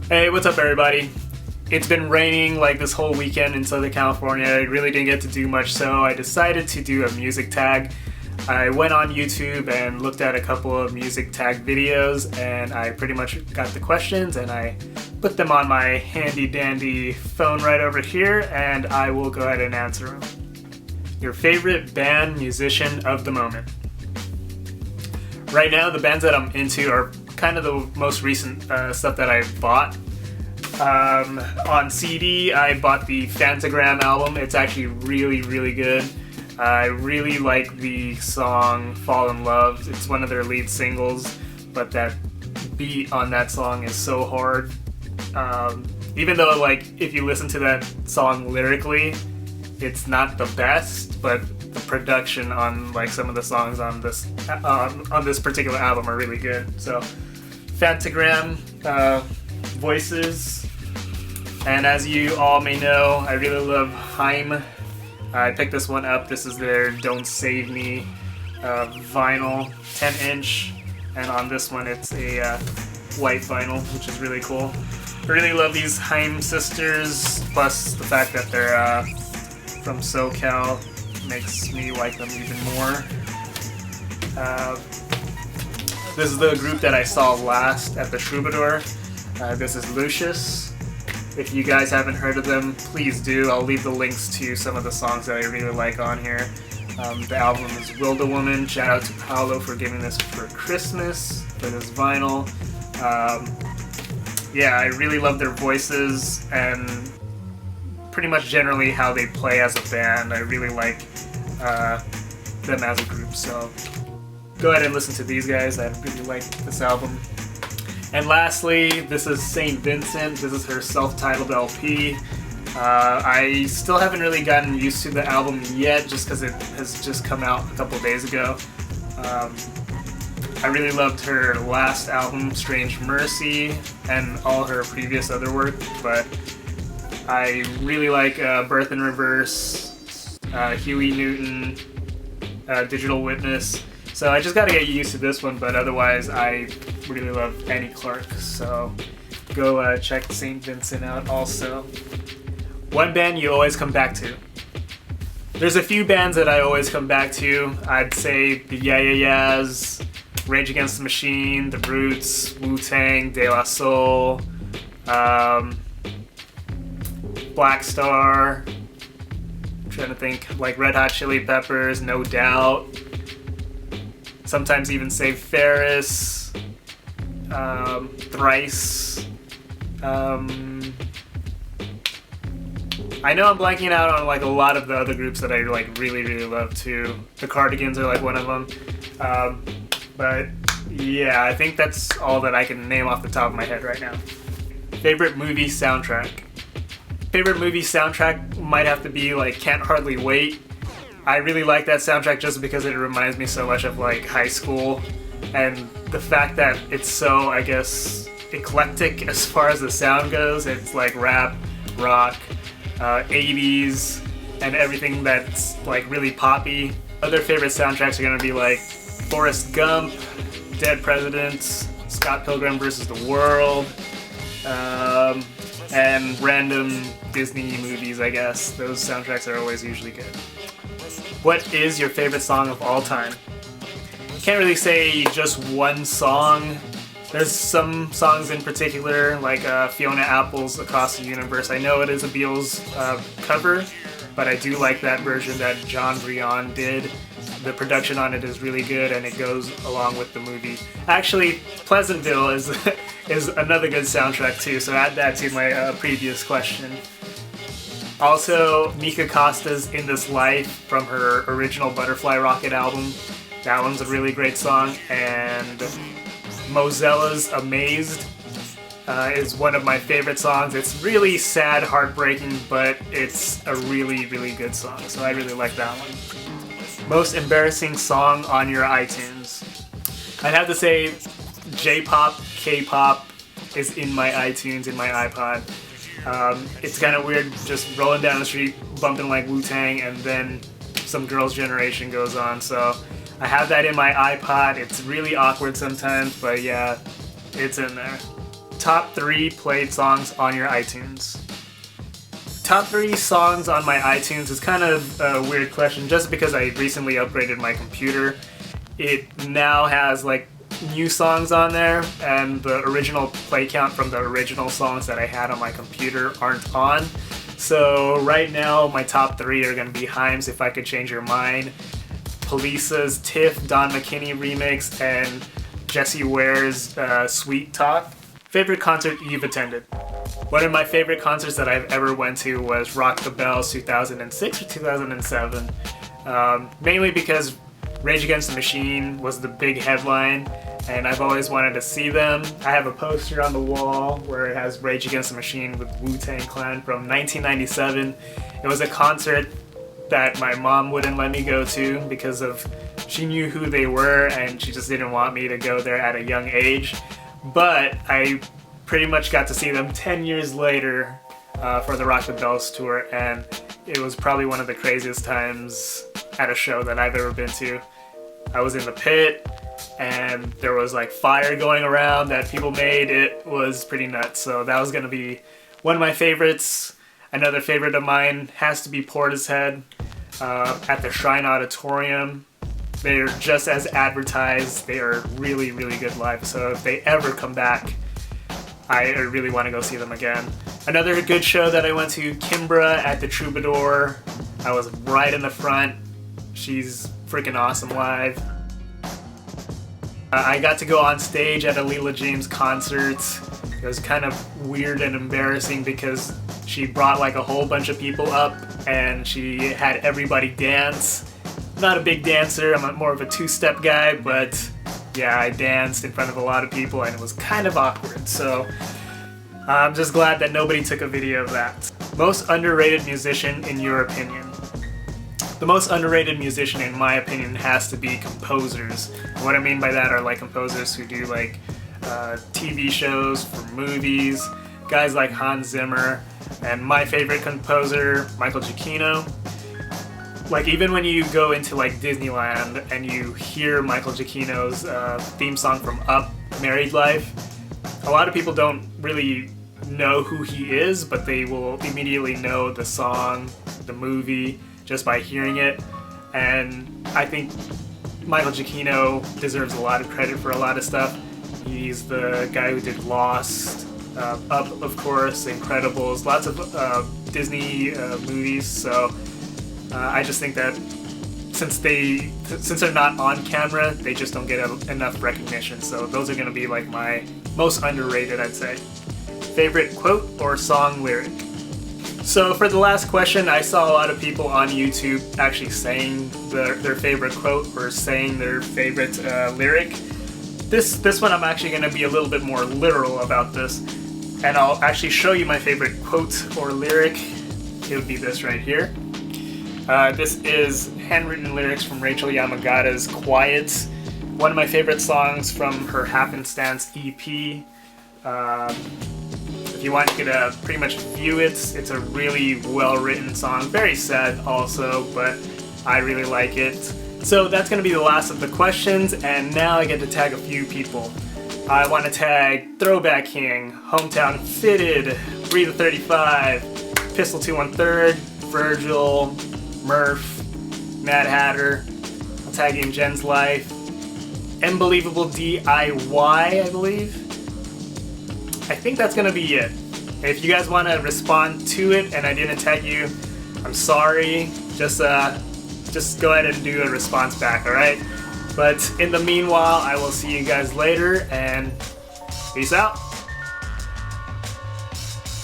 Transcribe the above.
Hey, what's up everybody? It's been raining like this whole weekend in Southern California. I really didn't get to do much, so I decided to do a music tag. I went on YouTube and looked at a couple of music tag videos, and I pretty much got the questions and I put them on my handy dandy phone right over here, and I will go ahead and answer them. Your favorite band, musician of the moment? Right now, the bands that I'm into are kind of the most recent stuff that I bought. On CD, I bought the Phantogram album. It's actually really, really good. I really like the song Fall in Love. It's one of their lead singles, but that beat on that song is so hard. Even though, like, if you listen to that song lyrically, it's not the best, but the production on like some of the songs on this particular album are really good. So, Phantogram, Voices, and as you all may know, I really love Haim. I picked this one up. This is their Don't Save Me vinyl, 10-inch, and on this one it's a white vinyl, which is really cool. I really love these Haim sisters, plus the fact that they're from SoCal makes me like them even more. This is the group that I saw last at the Troubadour. This is Lucius. If you guys haven't heard of them, please do. I'll leave the links to some of the songs that I really like on here. The album is Will the Woman. Shout out to Paolo for giving this for Christmas, for this vinyl. Yeah, I really love their voices and pretty much generally how they play as a band. I really like them as a group, so go ahead and listen to these guys. I really like this album. And lastly, this is St. Vincent. This is her self-titled LP. I still haven't really gotten used to the album yet, just because it has just come out a couple days ago. I really loved her last album, Strange Mercy, and all her previous other work, but I really like Birth in Reverse, Huey Newton, Digital Witness. So I just gotta get used to this one, but otherwise I really love Annie Clark, so go check St. Vincent out also. One band you always come back to. There's a few bands that I always come back to. I'd say the Yeah Yeah Yeahs, Rage Against the Machine, The Roots, Wu-Tang, De La Soul, Black Star, I'm trying to think, like Red Hot Chili Peppers, No Doubt, sometimes even Save Ferris, Thrice. I know I'm blanking out on like a lot of the other groups that I like really, really love too. The Cardigans are like one of them. But yeah, I think that's all that I can name off the top of my head right now. Favorite movie soundtrack? Favorite movie soundtrack might have to be like Can't Hardly Wait. I really like that soundtrack just because it reminds me so much of like high school, and the fact that it's so, I guess, eclectic as far as the sound goes. It's like rap, rock, 80s, and everything that's like really poppy. Other favorite soundtracks are gonna be like Forrest Gump, Dead Presidents, Scott Pilgrim vs. the World, and random Disney movies, I guess. Those soundtracks are always usually good. What is your favorite song of all time? Can't really say just one song. There's some songs in particular, like Fiona Apple's Across the Universe. I know it is a Beatles cover, but I do like that version that John Brion did. The production on it is really good, and it goes along with the movie. Actually, Pleasantville is is another good soundtrack too, so add that to my previous question. Also, Mika Costa's In This Life from her original Butterfly Rocket album. That one's a really great song. And Mozella's Amazed is one of my favorite songs. It's really sad, heartbreaking, but it's a really, really good song. So I really like that one. Most embarrassing song on your iTunes? I'd have to say J-pop, K-pop is in my iTunes, in my iPod. It's kind of weird just rolling down the street, bumping like Wu-Tang, and then some Girls' Generation goes on. So I have that in my iPod. It's really awkward sometimes, but yeah, it's in there. top 3 played songs on your iTunes. Top 3 songs on my iTunes is kind of a weird question just because I recently upgraded my computer. It now has like new songs on there, and the original play count from the original songs that I had on my computer aren't on. So right now my top 3 are going to be Haim's If I Could Change Your Mind, Police's Tiff Don McKinney remix, and Jessie Ware's Sweet Talk. Favorite concert you've attended? One of my favorite concerts that I've ever went to was Rock the Bells 2006 or 2007. Mainly because Rage Against the Machine was the big headline, and I've always wanted to see them. I have a poster on the wall where it has Rage Against the Machine with Wu-Tang Clan from 1997. It was a concert that my mom wouldn't let me go to because she knew who they were and she just didn't want me to go there at a young age. But I pretty much got to see them 10 years later for the Rock the Bells tour, and it was probably one of the craziest times at a show that I've ever been to. I was in the pit and there was like fire going around that people made. It was pretty nuts. So that was gonna be one of my favorites. Another favorite of mine has to be Portishead at the Shrine Auditorium. They're just as advertised. They are really, really good live. So if they ever come back, I really want to go see them again. Another good show that I went to, Kimbra at the Troubadour. I was right in the front. She's freaking awesome live. I got to go on stage at a Leela James concert. It was kind of weird and embarrassing because she brought like a whole bunch of people up and she had everybody dance. Not a big dancer, I'm more of a two-step guy, but yeah, I danced in front of a lot of people and it was kind of awkward, so I'm just glad that nobody took a video of that. Most underrated musician in your opinion? The most underrated musician in my opinion has to be composers. And what I mean by that are like composers who do like TV shows for movies, guys like Hans Zimmer, and my favorite composer, Michael Giacchino. Like even when you go into like Disneyland and you hear Michael Giacchino's theme song from Up, Married Life, a lot of people don't really know who he is, but they will immediately know the song, the movie, just by hearing it. And I think Michael Giacchino deserves a lot of credit for a lot of stuff. He's the guy who did Lost, Up, of course, Incredibles, lots of Disney movies. So I just think that since they're not on camera, they just don't get enough recognition. So those are going to be like my most underrated, I'd say. Favorite quote or song lyric? So for the last question, I saw a lot of people on YouTube actually saying their favorite quote or saying their favorite lyric. This one I'm actually going to be a little bit more literal about this, and I'll actually show you my favorite quote or lyric. It would be this right here. This is handwritten lyrics from Rachel Yamagata's Quiet, one of my favorite songs from her Happenstance EP. If you want, you could pretty much view it. It's a really well-written song, very sad also, but I really like it. So that's going to be the last of the questions, and now I get to tag a few people. I want to tag Throwback King, Hometown Fitted, Breathe 35, Pistol 2 1/3, Virgil, Murph, Mad Hatter. I'm tagging Jen's Life, Unbelievable DIY, I believe. I think that's gonna be it. If you guys want to respond to it and I didn't tag you, I'm sorry. Just go ahead and do a response back, alright? But in the meanwhile, I will see you guys later, and peace out.